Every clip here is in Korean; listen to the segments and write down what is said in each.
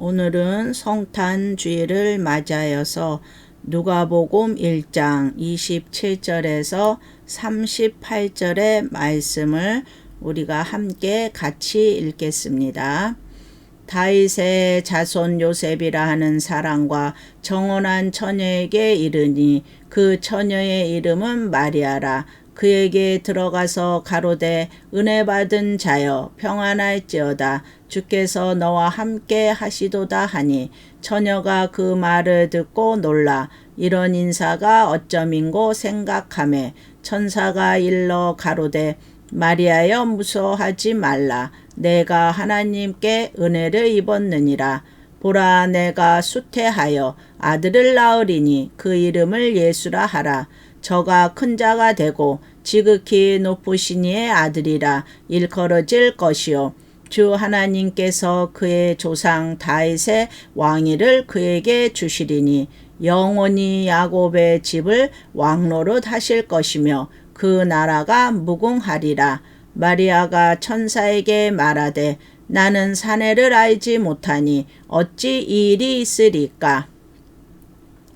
오늘은 성탄 주일을 맞이하여서 누가복음 1장 27절에서 38절의 말씀을 우리가 함께 같이 읽겠습니다. 다윗의 자손 요셉이라 하는 사람과 정혼한 처녀에게 이르니 그 처녀의 이름은 마리아라. 그에게 들어가서 가로되 은혜 받은 자여 평안할지어다. 주께서 너와 함께 하시도다 하니 처녀가 그 말을 듣고 놀라 이런 인사가 어쩌민고 생각하매 천사가 일러 가로되 마리아여 무서워하지 말라. 내가 하나님께 은혜를 입었느니라. 보라 내가 수태하여 아들을 낳으리니 그 이름을 예수라 하라. 저가 큰 자가 되고 지극히 높으신 이의 아들이라 일컬어질 것이요 주 하나님께서 그의 조상 다윗의 왕위를 그에게 주시리니 영원히 야곱의 집을 왕노릇 하실 것이며 그 나라가 무궁하리라. 마리아가 천사에게 말하되 나는 사내를 알지 못하니 어찌 이 일이 있으리까?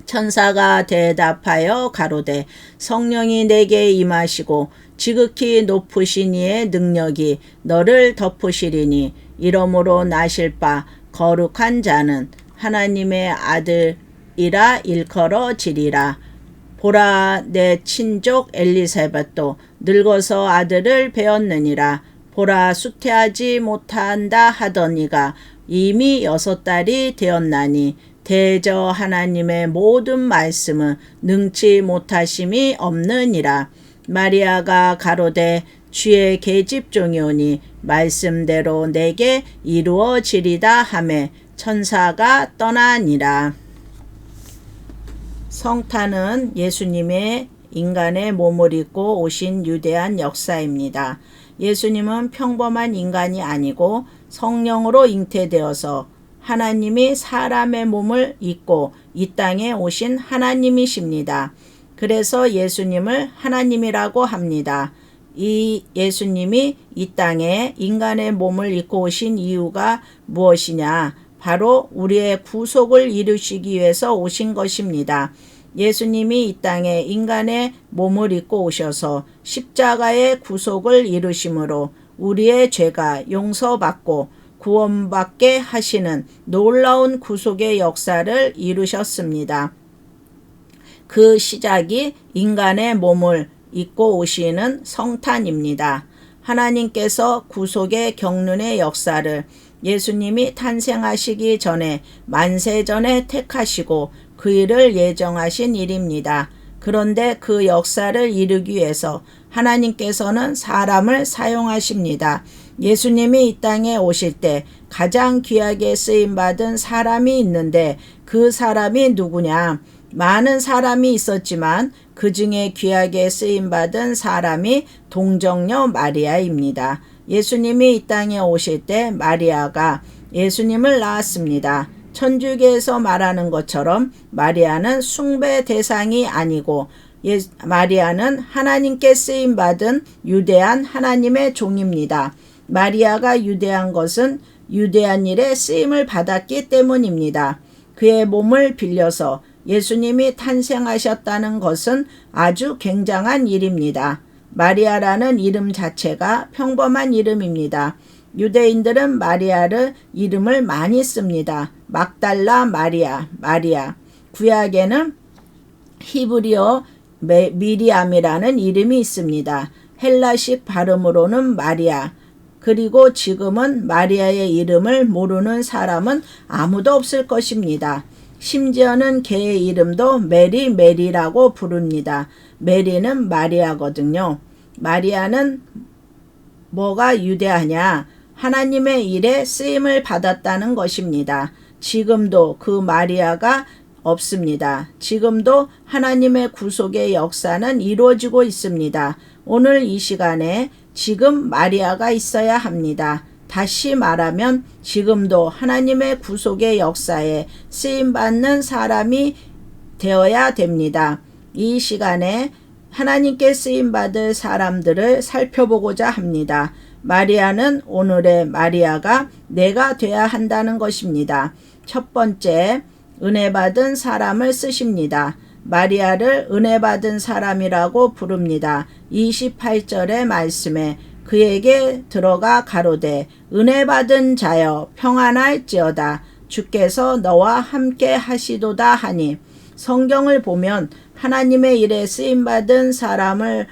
천사가 대답하여 가로되 성령이 내게 임하시고 지극히 높으신 이의 능력이 너를 덮으시리니 이러므로 나실 바 거룩한 자는 하나님의 아들이라 일컬어지리라. 보라 내 친족 엘리사벳도 늙어서 아들을 배었느니라. 보라 수태하지 못한다 하더니가 이미 6달이 되었나니 대저 하나님의 모든 말씀은 능치 못하심이 없느니라. 마리아가 가로되 주의 계집종이오니 말씀대로 내게 이루어지리다 하매 천사가 떠나니라. 성탄은 예수님의 인간의 몸을 입고 오신 유대한 역사입니다. 예수님은 평범한 인간이 아니고 성령으로 잉태되어서 하나님이 사람의 몸을 입고 이 땅에 오신 하나님이십니다. 그래서 예수님을 하나님이라고 합니다. 이 예수님이 이 땅에 인간의 몸을 입고 오신 이유가 무엇이냐? 바로 우리의 구속을 이루시기 위해서 오신 것입니다. 예수님이 이 땅에 인간의 몸을 입고 오셔서 십자가의 구속을 이루심으로 우리의 죄가 용서받고 구원받게 하시는 놀라운 구속의 역사를 이루셨습니다. 그 시작이 인간의 몸을 입고 오시는 성탄입니다. 하나님께서 구속의 경륜의 역사를 예수님이 탄생하시기 전에 만세전에 택하시고 그 일을 예정하신 일입니다. 그런데 그 역사를 이루기 위해서 하나님께서는 사람을 사용하십니다. 예수님이 이 땅에 오실 때 가장 귀하게 쓰임받은 사람이 있는데 그 사람이 누구냐? 많은 사람이 있었지만 그 중에 귀하게 쓰임받은 사람이 동정녀 마리아입니다. 예수님이 이 땅에 오실 때 마리아가 예수님을 낳았습니다. 천주교에서 말하는 것처럼 마리아는 숭배 대상이 아니고 마리아는 하나님께 쓰임받은 유대한 하나님의 종입니다. 마리아가 유대한 것은 유대한 일에 쓰임을 받았기 때문입니다. 그의 몸을 빌려서 예수님이 탄생하셨다는 것은 아주 굉장한 일입니다. 마리아라는 이름 자체가 평범한 이름입니다. 유대인들은 마리아를 이름을 많이 씁니다. 막달라 마리아, 마리아. 구약에는 히브리어 미리암이라는 이름이 있습니다. 헬라식 발음으로는 마리아. 그리고 지금은 마리아의 이름을 모르는 사람은 아무도 없을 것입니다. 심지어는 개의 이름도 메리라고 부릅니다. 메리는 마리아거든요. 마리아는 뭐가 유대하냐? 하나님의 일에 쓰임을 받았다는 것입니다. 지금도 그 마리아가 없습니다. 지금도 하나님의 구속의 역사는 이루어지고 있습니다. 오늘 이 시간에 지금 마리아가 있어야 합니다. 다시 말하면 지금도 하나님의 구속의 역사에 쓰임받는 사람이 되어야 됩니다. 이 시간에 하나님께 쓰임받을 사람들을 살펴보고자 합니다. 마리아는 오늘의 마리아가 내가 돼야 한다는 것입니다. 첫 번째, 은혜 받은 사람을 쓰십니다. 마리아를 은혜 받은 사람이라고 부릅니다. 28절의 말씀에 그에게 들어가 가로되 은혜 받은 자여 평안할지어다. 주께서 너와 함께 하시도다 하니, 성경을 보면 하나님의 일에 쓰임받은 사람을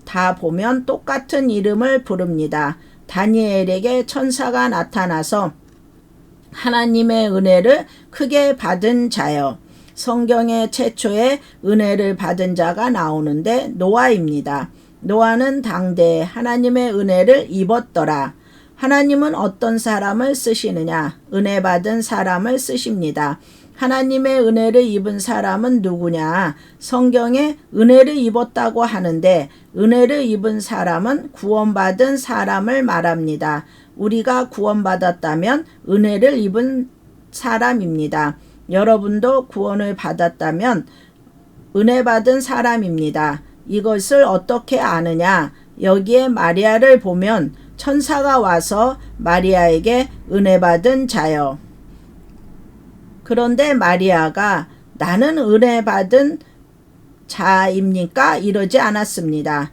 다 보면 똑같은 이름을 부릅니다. 다니엘에게 천사가 나타나서 하나님의 은혜를 크게 받은 자여, 성경의 최초의 은혜를 받은 자가 나오는데 노아입니다. 노아는 당대에 하나님의 은혜를 입었더라. 하나님은 어떤 사람을 쓰시느냐? 은혜 받은 사람을 쓰십니다. 하나님의 은혜를 입은 사람은 누구냐? 성경에 은혜를 입었다고 하는데 은혜를 입은 사람은 구원받은 사람을 말합니다. 우리가 구원받았다면 은혜를 입은 사람입니다. 여러분도 구원을 받았다면 은혜 받은 사람입니다. 이것을 어떻게 아느냐? 여기에 마리아를 보면 천사가 와서 마리아에게 은혜 받은 자여. 그런데 마리아가 나는 은혜 받은 자입니까? 이러지 않았습니다.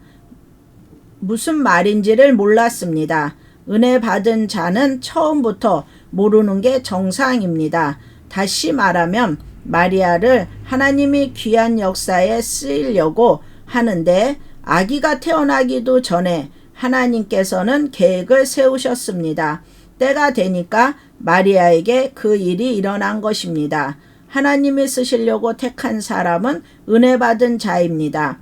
무슨 말인지를 몰랐습니다. 은혜 받은 자는 처음부터 모르는 게 정상입니다. 다시 말하면 마리아를 하나님이 귀한 역사에 쓰이려고 하는데 아기가 태어나기도 전에 하나님께서는 계획을 세우셨습니다. 때가 되니까 마리아에게 그 일이 일어난 것입니다. 하나님이 쓰시려고 택한 사람은 은혜 받은 자입니다.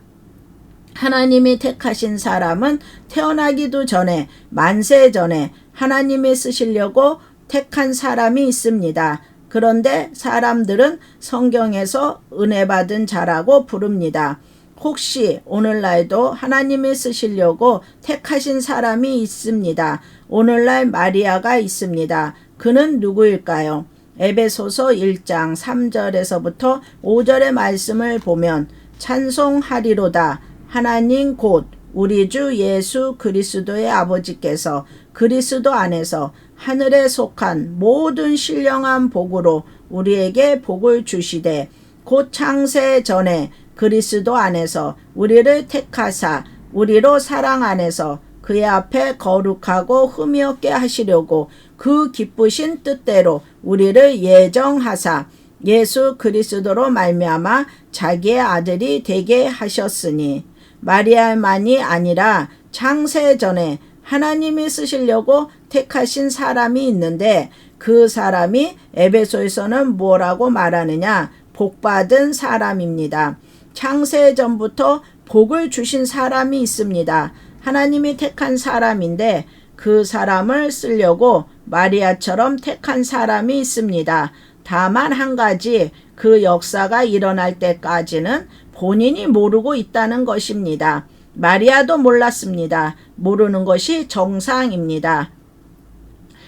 하나님이 택하신 사람은 태어나기도 전에, 만세 전에 하나님이 쓰시려고 택한 사람이 있습니다. 그런데 사람들은 성경에서 은혜 받은 자라고 부릅니다. 혹시 오늘날도 하나님이 쓰시려고 택하신 사람이 있습니다. 오늘날 마리아가 있습니다. 그는 누구일까요? 에베소서 1장 3절에서부터 5절의 말씀을 보면 찬송하리로다. 하나님 곧 우리 주 예수 그리스도의 아버지께서 그리스도 안에서 하늘에 속한 모든 신령한 복으로 우리에게 복을 주시되 곧 창세 전에 그리스도 안에서 우리를 택하사 우리로 사랑 안에서 그의 앞에 거룩하고 흠이 없게 하시려고 그 기쁘신 뜻대로 우리를 예정하사 예수 그리스도로 말미암아 자기의 아들이 되게 하셨으니, 마리아만이 아니라 창세 전에 하나님이 쓰시려고 택하신 사람이 있는데 그 사람이 에베소에서는 뭐라고 말하느냐? 복받은 사람입니다. 창세 전부터 복을 주신 사람이 있습니다. 하나님이 택한 사람인데 그 사람을 쓰려고 마리아처럼 택한 사람이 있습니다. 다만 한 가지, 그 역사가 일어날 때까지는 본인이 모르고 있다는 것입니다. 마리아도 몰랐습니다. 모르는 것이 정상입니다.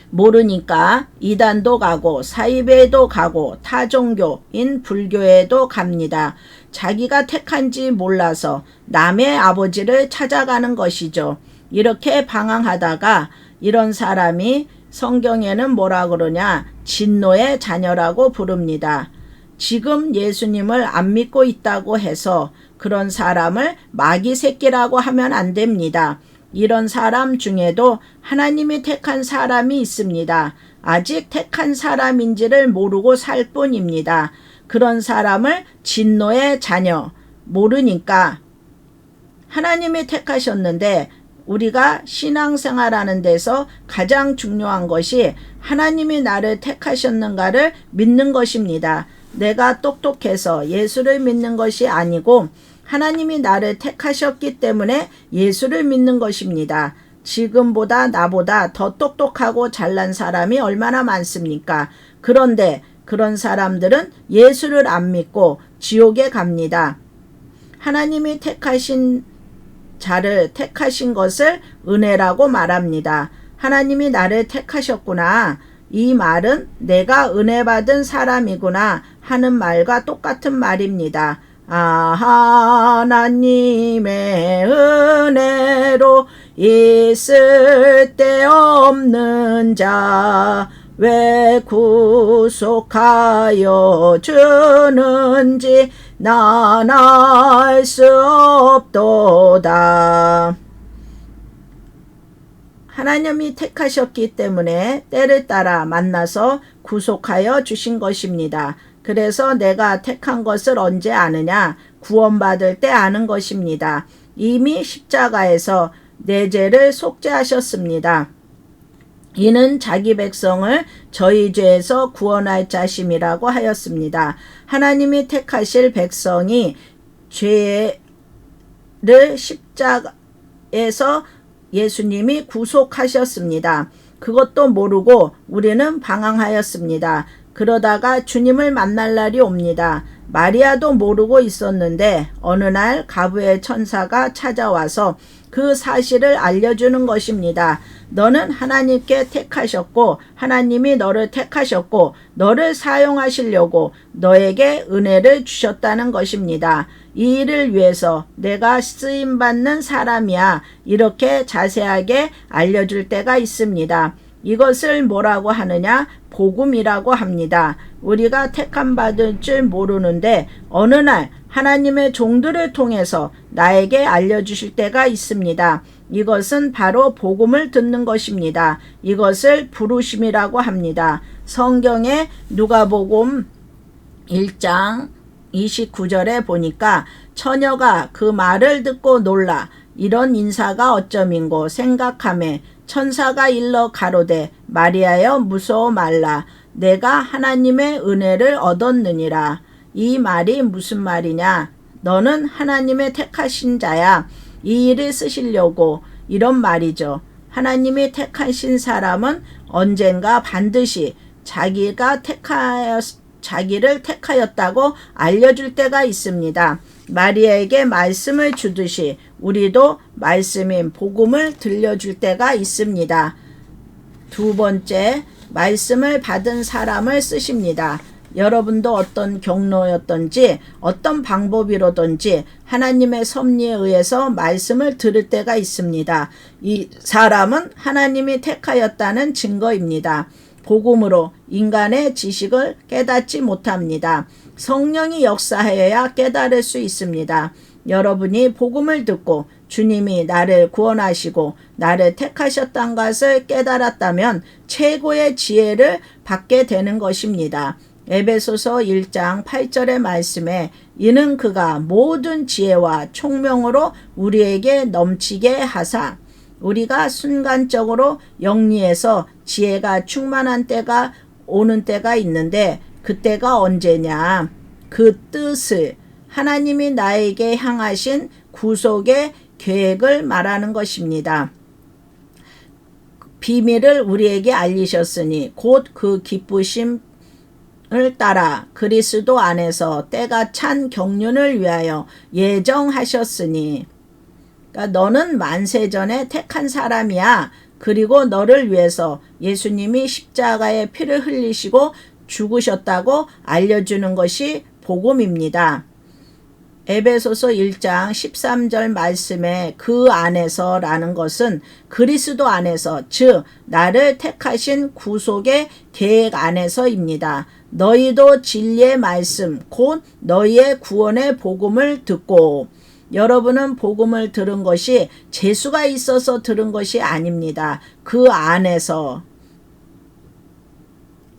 모르니까 이단도 가고 사이배도 가고 타종교인 불교에도 갑니다. 자기가 택한지 몰라서 남의 아버지를 찾아가는 것이죠. 이렇게 방황하다가 이런 사람이 성경에는 뭐라 그러냐? 진노의 자녀라고 부릅니다. 지금 예수님을 안 믿고 있다고 해서 그런 사람을 마귀 새끼라고 하면 안 됩니다. 이런 사람 중에도 하나님이 택한 사람이 있습니다. 아직 택한 사람인지를 모르고 살 뿐입니다. 그런 사람을 진노의 자녀, 모르니까 하나님이 택하셨는데 우리가 신앙생활하는 데서 가장 중요한 것이 하나님이 나를 택하셨는가를 믿는 것입니다. 내가 똑똑해서 예수를 믿는 것이 아니고 하나님이 나를 택하셨기 때문에 예수를 믿는 것입니다. 지금보다 나보다 더 똑똑하고 잘난 사람이 얼마나 많습니까? 그런데 그런 사람들은 예수를 안 믿고 지옥에 갑니다. 하나님이 택하신 자를 택하신 것을 은혜라고 말합니다. 하나님이 나를 택하셨구나. 이 말은 내가 은혜 받은 사람이구나 하는 말과 똑같은 말입니다. 하나님의 은혜로 있을 데 없는 자 왜 구속하여 주는지 난 알 수 없도다. 하나님이 택하셨기 때문에 때를 따라 만나서 구속하여 주신 것입니다. 그래서 내가 택한 것을 언제 아느냐? 구원받을 때 아는 것입니다. 이미 십자가에서 내 죄를 속죄하셨습니다. 이는 자기 백성을 저희 죄에서 구원할 자심이라고 하였습니다. 하나님이 택하실 백성이 죄를 십자가에서 예수님이 구속하셨습니다. 그것도 모르고 우리는 방황하였습니다. 그러다가 주님을 만날 날이 옵니다. 마리아도 모르고 있었는데 어느 날 가부의 천사가 찾아와서 그 사실을 알려주는 것입니다. 너는 하나님께 택하셨고 하나님이 너를 택하셨고 너를 사용하시려고 너에게 은혜를 주셨다는 것입니다. 이 일을 위해서 내가 쓰임받는 사람이야. 이렇게 자세하게 알려줄 때가 있습니다. 이것을 뭐라고 하느냐? 복음이라고 합니다. 우리가 택함 받을 줄 모르는데 어느 날 하나님의 종들을 통해서 나에게 알려주실 때가 있습니다. 이것은 바로 복음을 듣는 것입니다. 이것을 부르심이라고 합니다. 성경에 누가복음 1장 29절에 보니까 처녀가 그 말을 듣고 놀라 이런 인사가 어쩌민고 생각하매 천사가 일러 가로되 마리아여 무서워 말라 내가 하나님의 은혜를 얻었느니라. 이 말이 무슨 말이냐? 너는 하나님의 택하신 자야. 이 일을 쓰시려고 이런 말이죠. 하나님이 택하신 사람은 언젠가 반드시 자기를 택하였다고 알려줄 때가 있습니다. 마리아에게 말씀을 주듯이 우리도 말씀인 복음을 들려줄 때가 있습니다. 두 번째, 말씀을 받은 사람을 쓰십니다. 여러분도 어떤 경로였던지 어떤 방법이로든지 하나님의 섭리에 의해서 말씀을 들을 때가 있습니다. 이 사람은 하나님이 택하였다는 증거입니다. 복음으로 인간의 지식을 깨닫지 못합니다. 성령이 역사하여야 깨달을 수 있습니다. 여러분이 복음을 듣고 주님이 나를 구원하시고 나를 택하셨다는 것을 깨달았다면 최고의 지혜를 받게 되는 것입니다. 에베소서 1장 8절의 말씀에 이는 그가 모든 지혜와 총명으로 우리에게 넘치게 하사 우리가 순간적으로 영리해서 지혜가 충만한 때가 오는 때가 있는데 그때가 언제냐? 그 뜻을 하나님이 나에게 향하신 구속의 계획을 말하는 것입니다. 비밀을 우리에게 알리셨으니 곧 그 기쁘심을 따라 그리스도 안에서 때가 찬 경륜을 위하여 예정하셨으니 그러니까 너는 만세전에 택한 사람이야. 그리고 너를 위해서 예수님이 십자가에 피를 흘리시고 죽으셨다고 알려주는 것이 복음입니다. 에베소서 1장 13절 말씀에 그 안에서 라는 것은 그리스도 안에서 즉 나를 택하신 구속의 계획 안에서입니다. 너희도 진리의 말씀 곧 너희의 구원의 복음을 듣고 여러분은 복음을 들은 것이 재수가 있어서 들은 것이 아닙니다. 그 안에서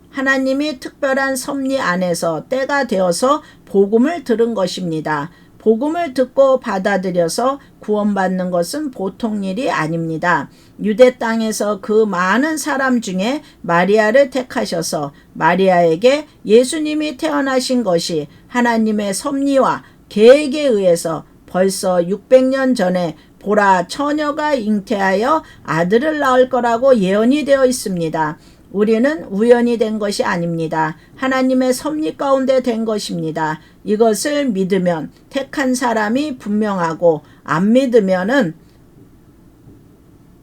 하나님이 특별한 섭리 안에서 때가 되어서 복음을 들은 것입니다. 복음을 듣고 받아들여서 구원받는 것은 보통 일이 아닙니다. 유대 땅에서 그 많은 사람 중에 마리아를 택하셔서 마리아에게 예수님이 태어나신 것이 하나님의 섭리와 계획에 의해서 벌써 600년 전에 보라 처녀가 잉태하여 아들을 낳을 거라고 예언이 되어 있습니다. 우리는 우연히 된 것이 아닙니다. 하나님의 섭리 가운데 된 것입니다. 이것을 믿으면 택한 사람이 분명하고 안 믿으면은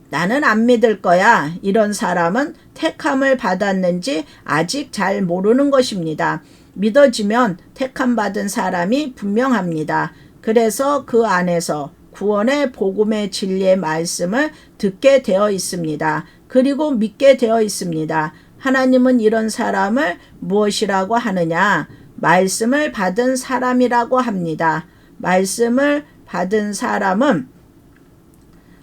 나는 안 믿을 거야. 이런 사람은 택함을 받았는지 아직 잘 모르는 것입니다. 믿어지면 택함 받은 사람이 분명합니다. 그래서 그 안에서 구원의 복음의 진리의 말씀을 듣게 되어 있습니다. 그리고 믿게 되어 있습니다. 하나님은 이런 사람을 무엇이라고 하느냐? 말씀을 받은 사람이라고 합니다. 말씀을 받은 사람은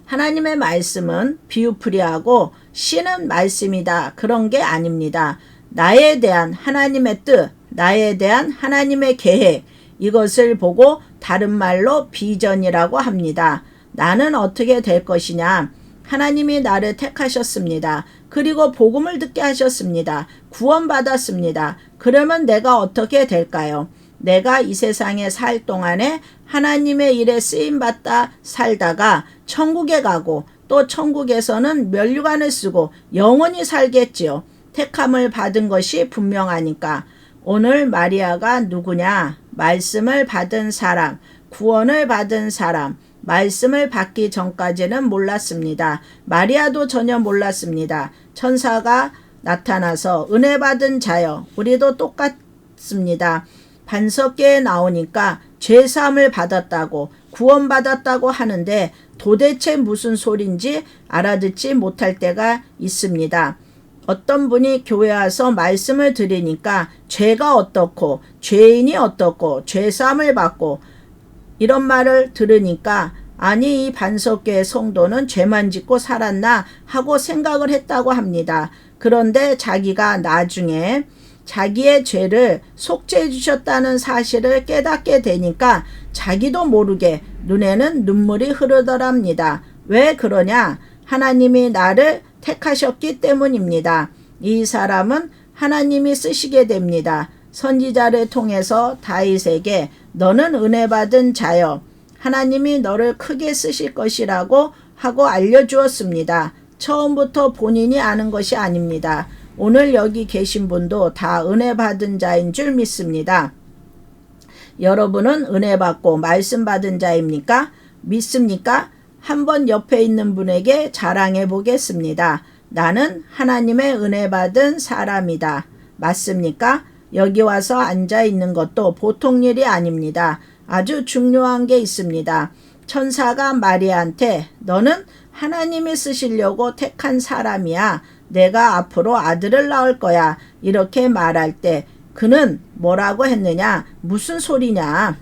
하나님의 말씀은 비유풀이하고 씨는 말씀이다. 그런 게 아닙니다. 나에 대한 하나님의 뜻, 나에 대한 하나님의 계획, 이것을 보고 다른 말로 비전이라고 합니다. 나는 어떻게 될 것이냐? 하나님이 나를 택하셨습니다. 그리고 복음을 듣게 하셨습니다. 구원받았습니다. 그러면 내가 어떻게 될까요? 내가 이 세상에 살 동안에 하나님의 일에 쓰임받다 살다가 천국에 가고 또 천국에서는 면류관을 쓰고 영원히 살겠지요. 택함을 받은 것이 분명하니까. 오늘 마리아가 누구냐? 말씀을 받은 사람, 구원을 받은 사람, 말씀을 받기 전까지는 몰랐습니다. 마리아도 전혀 몰랐습니다. 천사가 나타나서 은혜 받은 자여, 우리도 똑같습니다. 반석계에 나오니까 죄사함을 받았다고 구원받았다고 하는데 도대체 무슨 소린지 알아듣지 못할 때가 있습니다. 어떤 분이 교회 와서 말씀을 들으니까 죄가 어떻고 죄인이 어떻고 죄사함을 받고 이런 말을 들으니까 아니 이 반석교의 성도는 죄만 짓고 살았나 하고 생각을 했다고 합니다. 그런데 자기가 나중에 자기의 죄를 속죄해 주셨다는 사실을 깨닫게 되니까 자기도 모르게 눈에는 눈물이 흐르더랍니다. 왜 그러냐? 하나님이 나를 택하셨기 때문입니다. 이 사람은 하나님이 쓰시게 됩니다. 선지자를 통해서 다윗에게 너는 은혜 받은 자여 하나님이 너를 크게 쓰실 것이라고 하고 알려주었습니다. 처음부터 본인이 아는 것이 아닙니다. 오늘 여기 계신 분도 다 은혜 받은 자인 줄 믿습니다. 여러분은 은혜 받고 말씀 받은 자입니까? 믿습니까? 한번 옆에 있는 분에게 자랑해 보겠습니다. 나는 하나님의 은혜 받은 사람이다. 맞습니까? 여기 와서 앉아 있는 것도 보통 일이 아닙니다. 아주 중요한 게 있습니다. 천사가 마리아한테 너는 하나님이 쓰시려고 택한 사람이야. 내가 앞으로 아들을 낳을 거야. 이렇게 말할 때 그는 뭐라고 했느냐? 무슨 소리냐?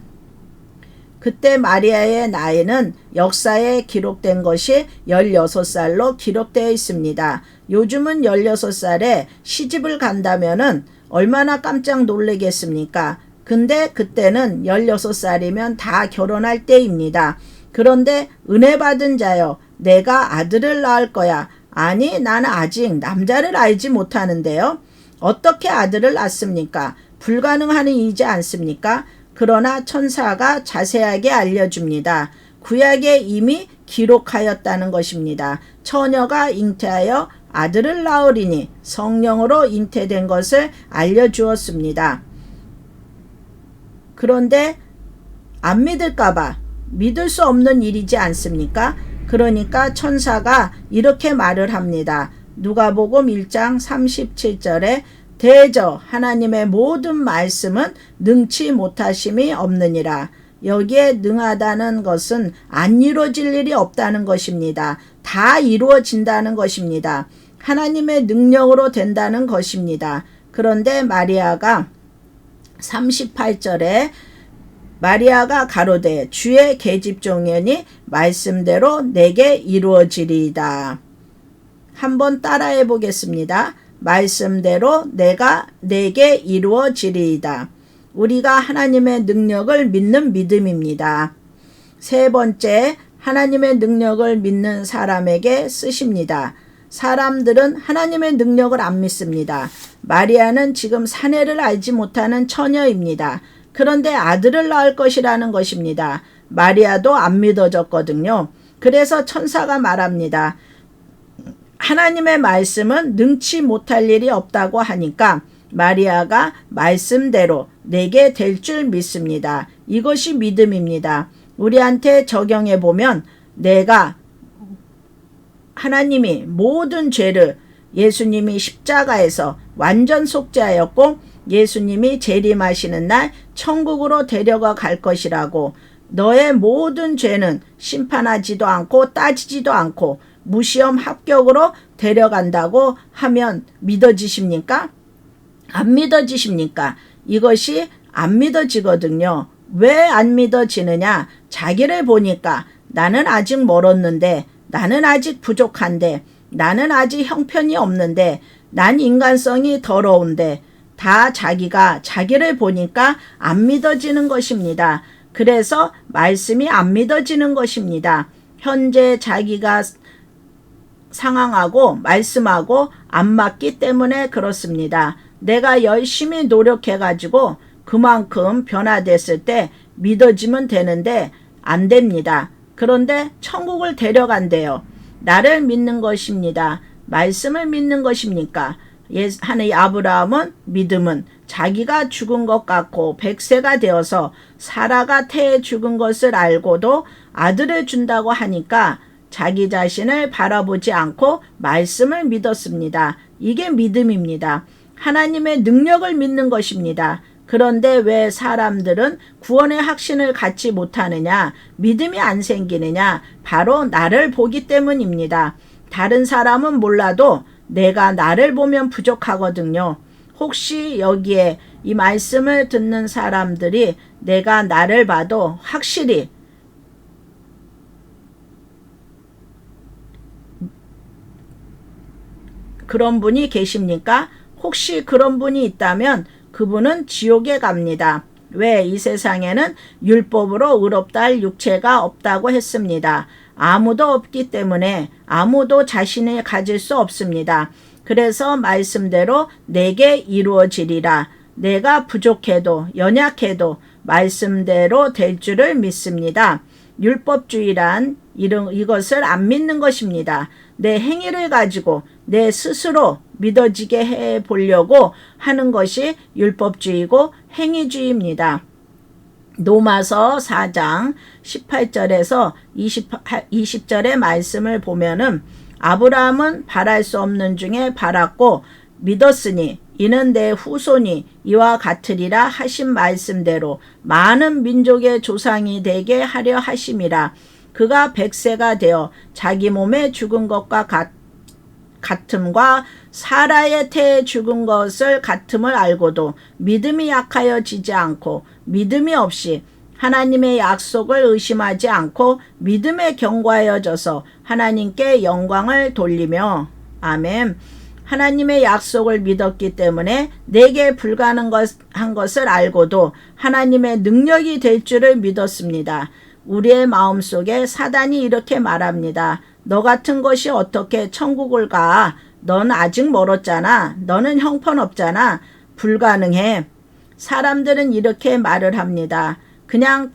그때 마리아의 나이는 역사에 기록된 것이 16살로 기록되어 있습니다. 요즘은 16살에 시집을 간다면은 얼마나 깜짝 놀라겠습니까? 근데 그때는 16살이면 다 결혼할 때입니다. 그런데 은혜 받은 자여, 내가 아들을 낳을 거야. 아니, 나는 아직 남자를 알지 못하는데요. 어떻게 아들을 낳습니까? 불가능한 일이지 않습니까? 그러나 천사가 자세하게 알려줍니다. 구약에 이미 기록하였다는 것입니다. 처녀가 잉태하여 아들을 낳으리니 성령으로 잉태된 것을 알려주었습니다. 그런데 안 믿을까봐 믿을 수 없는 일이지 않습니까? 그러니까 천사가 이렇게 말을 합니다. 누가복음 1장 37절에 대저 하나님의 모든 말씀은 능치 못하심이 없느니라. 여기에 능하다는 것은 안 이루어질 일이 없다는 것입니다. 다 이루어진다는 것입니다. 하나님의 능력으로 된다는 것입니다. 그런데 마리아가 38절에 마리아가 가로되 주의 계집종이니 말씀대로 내게 이루어지리이다. 한번 따라해 보겠습니다. 말씀대로 내게 이루어지리이다. 우리가 하나님의 능력을 믿는 믿음입니다. 세 번째, 하나님의 능력을 믿는 사람에게 쓰십니다. 사람들은 하나님의 능력을 안 믿습니다. 마리아는 지금 사내를 알지 못하는 처녀입니다. 그런데 아들을 낳을 것이라는 것입니다. 마리아도 안 믿어졌거든요. 그래서 천사가 말합니다. 하나님의 말씀은 능치 못할 일이 없다고 하니까 마리아가 말씀대로 내게 될 줄 믿습니다. 이것이 믿음입니다. 우리한테 적용해 보면 내가 하나님이 모든 죄를 예수님이 십자가에서 완전 속죄하였고 예수님이 재림하시는 날 천국으로 데려가 갈 것이라고 너의 모든 죄는 심판하지도 않고 따지지도 않고 무시험 합격으로 데려간다고 하면 믿어지십니까? 안 믿어지십니까? 이것이 안 믿어지거든요. 왜 안 믿어지느냐? 자기를 보니까 나는 아직 멀었는데, 나는 아직 부족한데, 나는 아직 형편이 없는데, 난 인간성이 더러운데, 다 자기가 자기를 보니까 안 믿어지는 것입니다. 그래서 말씀이 안 믿어지는 것입니다. 현재 자기가 상황하고 말씀하고 안 맞기 때문에 그렇습니다. 내가 열심히 노력해가지고 그만큼 변화됐을 때 믿어지면 되는데 안 됩니다. 그런데 천국을 데려간대요. 나를 믿는 것입니다. 말씀을 믿는 것입니까? 하는 아브라함은 믿음은 자기가 죽은 것 같고 100세가 되어서 사라가 태에 죽은 것을 알고도 아들을 준다고 하니까 자기 자신을 바라보지 않고 말씀을 믿었습니다. 이게 믿음입니다. 하나님의 능력을 믿는 것입니다. 그런데 왜 사람들은 구원의 확신을 갖지 못하느냐? 믿음이 안 생기느냐? 바로 나를 보기 때문입니다. 다른 사람은 몰라도 내가 나를 보면 부족하거든요. 혹시 여기에 이 말씀을 듣는 사람들이 내가 나를 봐도 확실히 그런 분이 계십니까? 혹시 그런 분이 있다면 그분은 지옥에 갑니다. 왜? 이 세상에는 율법으로 의롭다 할 육체가 없다고 했습니다. 아무도 없기 때문에 아무도 자신이 가질 수 없습니다. 그래서 말씀대로 내게 이루어지리라. 내가 부족해도 연약해도 말씀대로 될 줄을 믿습니다. 율법주의란 이것을 안 믿는 것입니다. 내 행위를 가지고 내 스스로 믿어지게 해 보려고 하는 것이 율법주의고 행위주의입니다. 로마서 4장 18절에서 20절의 말씀을 보면은 아브라함은 바랄 수 없는 중에 바랐고 믿었으니 이는 내 후손이 이와 같으리라 하신 말씀대로 많은 민족의 조상이 되게 하려 하심이라. 그가 100세가 되어 자기 몸에 죽은 것과 같음과 사라의 태에 죽은 것을 같음을 알고도 믿음이 약하여 지지 않고 믿음이 없이 하나님의 약속을 의심하지 않고 믿음에 견고하여져서 하나님께 영광을 돌리며 아멘. 하나님의 약속을 믿었기 때문에 내게 불가능한 것을 알고도 하나님의 능력이 될 줄을 믿었습니다. 우리의 마음속에 사단이 이렇게 말합니다. 너 같은 것이 어떻게 천국을 가? 넌 아직 멀었잖아. 너는 형편없잖아. 불가능해. 사람들은 이렇게 말을 합니다. 그냥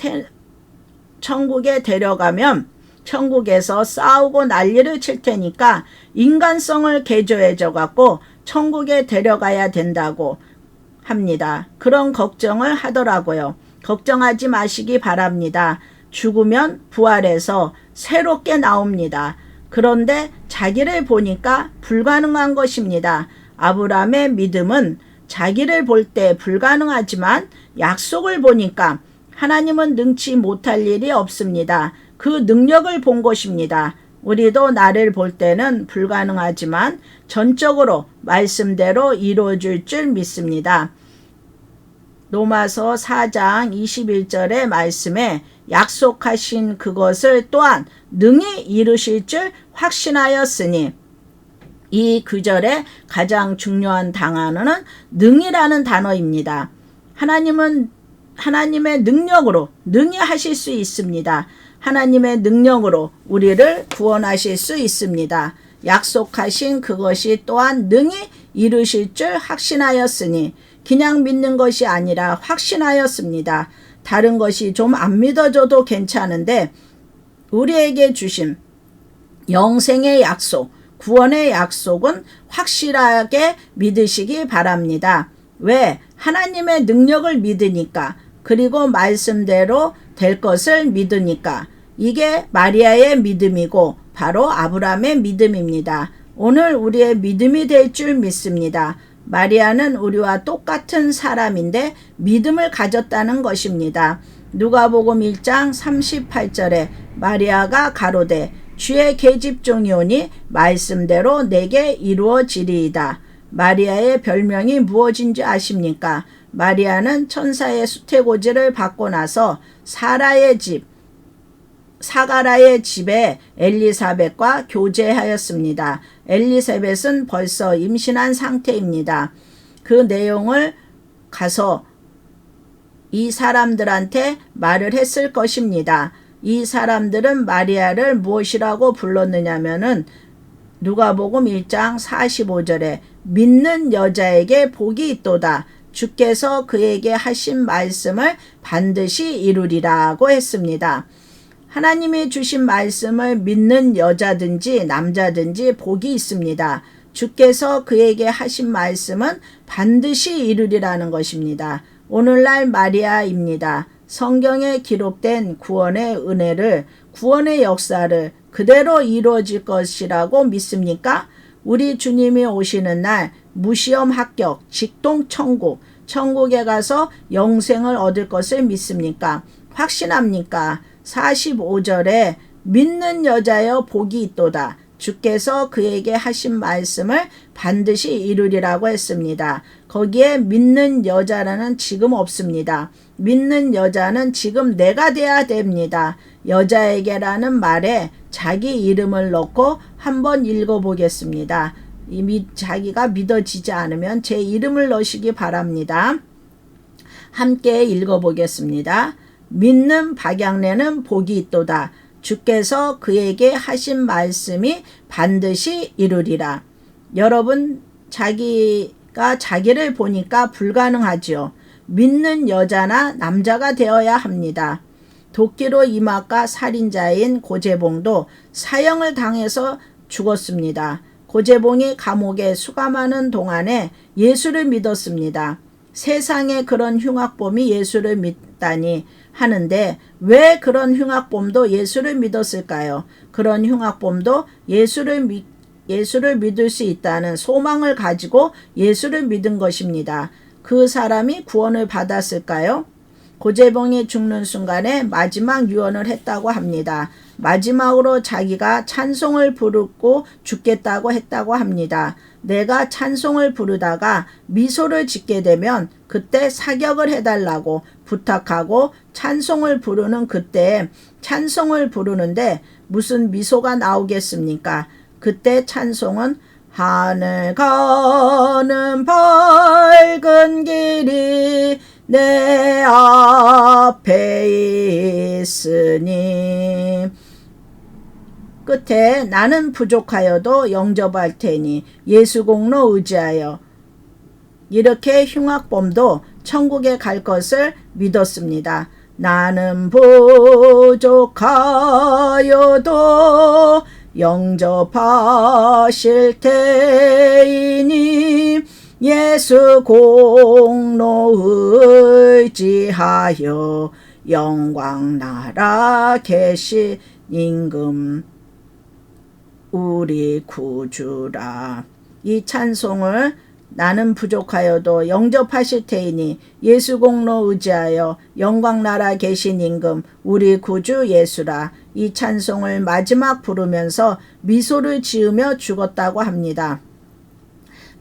천국에 데려가면 천국에서 싸우고 난리를 칠 테니까 인간성을 개조해줘 갖고 천국에 데려가야 된다고 합니다. 그런 걱정을 하더라고요. 걱정하지 마시기 바랍니다. 죽으면 부활해서 새롭게 나옵니다. 그런데 자기를 보니까 불가능한 것입니다. 아브라함의 믿음은 자기를 볼 때 불가능하지만 약속을 보니까 하나님은 능치 못할 일이 없습니다. 그 능력을 본 것입니다. 우리도 나를 볼 때는 불가능하지만 전적으로 말씀대로 이루어질 줄 믿습니다. 로마서 4장 21절의 말씀에 약속하신 그것을 또한 능히 이루실 줄 확신하였으니 이 구절의 가장 중요한 단어는 능이라는 단어입니다. 하나님은 하나님의 능력으로 능히 하실 수 있습니다. 하나님의 능력으로 우리를 구원하실 수 있습니다. 약속하신 그것이 또한 능히 이루실 줄 확신하였으니 그냥 믿는 것이 아니라 확신하였습니다. 다른 것이 좀 안 믿어져도 괜찮은데 우리에게 주신 영생의 약속, 구원의 약속은 확실하게 믿으시기 바랍니다. 왜? 하나님의 능력을 믿으니까, 그리고 말씀대로 될 것을 믿으니까. 이게 마리아의 믿음이고 바로 아브라함의 믿음입니다. 오늘 우리의 믿음이 될 줄 믿습니다. 마리아는 우리와 똑같은 사람인데 믿음을 가졌다는 것입니다. 누가복음 1장 38절에 마리아가 가로되 주의 계집종이 오니 말씀대로 내게 이루어지리이다. 마리아의 별명이 무엇인지 아십니까? 마리아는 천사의 수태고지를 받고 나서 사가라의 집에 엘리사벳과 교제하였습니다. 엘리사벳은 벌써 임신한 상태입니다. 그 내용을 가서 이 사람들한테 말을 했을 것입니다. 이 사람들은 마리아를 무엇이라고 불렀느냐면은 누가복음 1장 45절에 믿는 여자에게 복이 있도다. 주께서 그에게 하신 말씀을 반드시 이루리라고 했습니다. 하나님이 주신 말씀을 믿는 여자든지 남자든지 복이 있습니다. 주께서 그에게 하신 말씀은 반드시 이루리라는 것입니다. 오늘날 마리아입니다. 성경에 기록된 구원의 은혜를, 구원의 역사를 그대로 이루어질 것이라고 믿습니까? 우리 주님이 오시는 날 무시험 합격, 직동 천국, 천국에 가서 영생을 얻을 것을 믿습니까? 확신합니까? 45절에 믿는 여자여 복이 있도다. 주께서 그에게 하신 말씀을 반드시 이루리라고 했습니다. 거기에 믿는 여자라는 지금 없습니다. 믿는 여자는 지금 내가 돼야 됩니다. 여자에게라는 말에 자기 이름을 넣고 한번 읽어보겠습니다. 자기가 믿어지지 않으면 제 이름을 넣으시기 바랍니다. 함께 읽어보겠습니다. 믿는 박양래는 복이 있도다. 주께서 그에게 하신 말씀이 반드시 이루리라. 여러분, 자기가 자기를 보니까 불가능하지요. 믿는 여자나 남자가 되어야 합니다. 도끼로 이마가 살인자인 고재봉도 사형을 당해서 죽었습니다. 고재봉이 감옥에 수감하는 동안에 예수를 믿었습니다. 세상에 그런 흉악범이 예수를 믿다니 하는데 왜 그런 흉악범도 예수를 믿었을까요? 그런 흉악범도 예수를 믿을 수 있다는 소망을 가지고 예수를 믿은 것입니다. 그 사람이 구원을 받았을까요? 고재봉이 죽는 순간에 마지막 유언을 했다고 합니다. 마지막으로 자기가 찬송을 부르고 죽겠다고 했다고 합니다. 내가 찬송을 부르다가 미소를 짓게 되면 그때 사격을 해달라고 부탁하고 찬송을 부르는 그때 찬송을 부르는데 무슨 미소가 나오겠습니까? 그때 찬송은 하늘 가는 밝은 길이 내 앞에 있으니 끝에 나는 부족하여도 영접할 테니 예수 공로 의지하여 이렇게 흉악범도 천국에 갈 것을 믿었습니다. 나는 부족하여도 영접하실 테이니 예수 공로 의지하여 영광 나라 계신 임금 우리 구주라. 이 찬송을 나는 부족하여도 영접하실 테이니 예수 공로 의지하여 영광 나라 계신 임금 우리 구주 예수라. 이 찬송을 마지막 부르면서 미소를 지으며 죽었다고 합니다.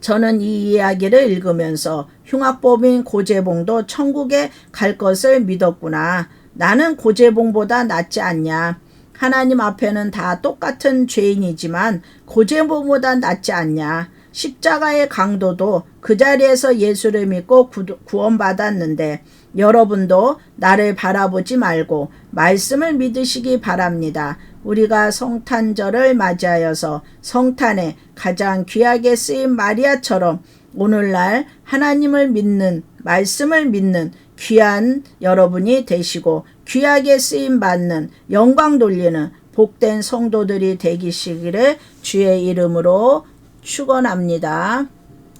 저는 이 이야기를 읽으면서 흉악범인 고재봉도 천국에 갈 것을 믿었구나. 나는 고재봉보다 낫지 않냐. 하나님 앞에는 다 똑같은 죄인이지만 고재봉보다 낫지 않냐. 십자가의 강도도 그 자리에서 예수를 믿고 구원받았는데 여러분도 나를 바라보지 말고 말씀을 믿으시기 바랍니다. 우리가 성탄절을 맞이하여서 성탄에 가장 귀하게 쓰인 마리아처럼 오늘날 하나님을 믿는 말씀을 믿는 귀한 여러분이 되시고 귀하게 쓰임 받는 영광 돌리는 복된 성도들이 되시기를 주의 이름으로 축원합니다.